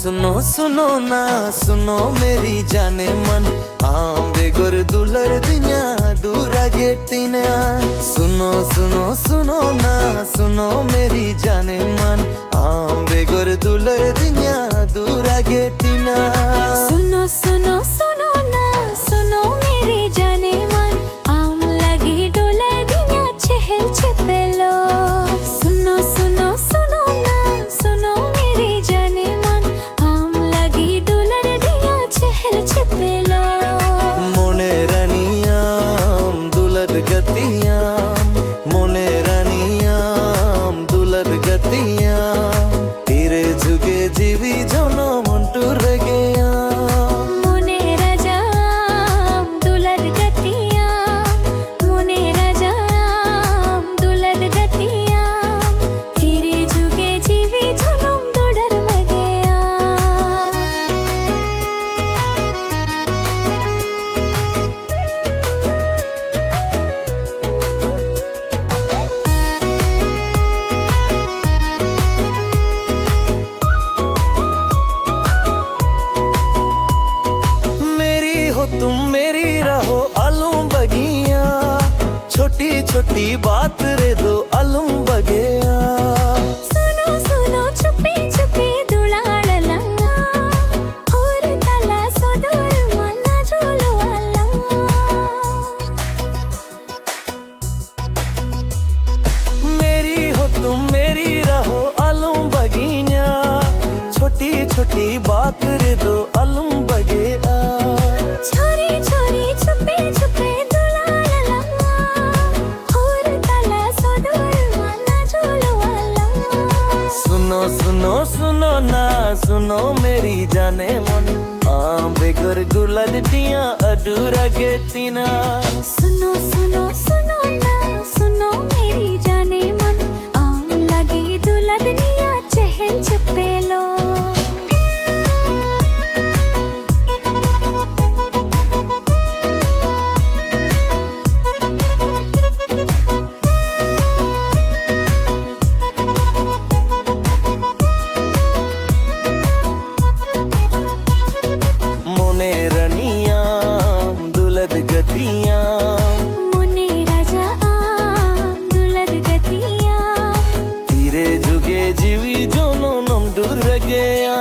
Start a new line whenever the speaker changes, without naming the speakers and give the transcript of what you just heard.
सुनो सुनो ना सुनो मेरी जाने मन बेगुर दुलर दिया दूरा गेटिना सुनो सुनो सुनो ना सुनो मेरी जाने मन बेगुर दुलर दिया दूरा गेटिना
सुनो सुनो सुनो ना सुनो मेरी जाने मन आम लगी डोला दिया चहल चपेलो सुनो सुनो सुनो ना सुनो मेरी जाने मन आम लगी डोला दिया चहल चपेलो
मोने रानियाम दुलर गतियाम मोने रानियाम दुलर गतियाम तेरे जुगे जीवी जोनो मंटूर गया तुम मेरी रहो अलूं बगिया छोटी छोटी बात रे दो अलूं बगिया
सुनो सुनो छुपे छुपे दुलाड़ला और तला सोदर मना झोलो वाला
मेरी हो तुम मेरी रहो अलूं बगिया छोटी छोटी बात रे दो अलूं बगिया
छोरी छोरी छुपे छुपे दुलाड़ला और तला सोदर मना झोलो वाला
सुनो सुनो सुनो ना सुनो मेरी जाने मन बेगर गुला दिया अधूरा गेटिना
सुनो सुनो सुनो ना सुनो मेरी जाने मन आम लगी दुला दुनिया चहल चपेलो
मोने रानियाम दुलर गतियां
मोने राजा दुलर गतिया
तेरे जुगे जीवी जोनो नम दूर गया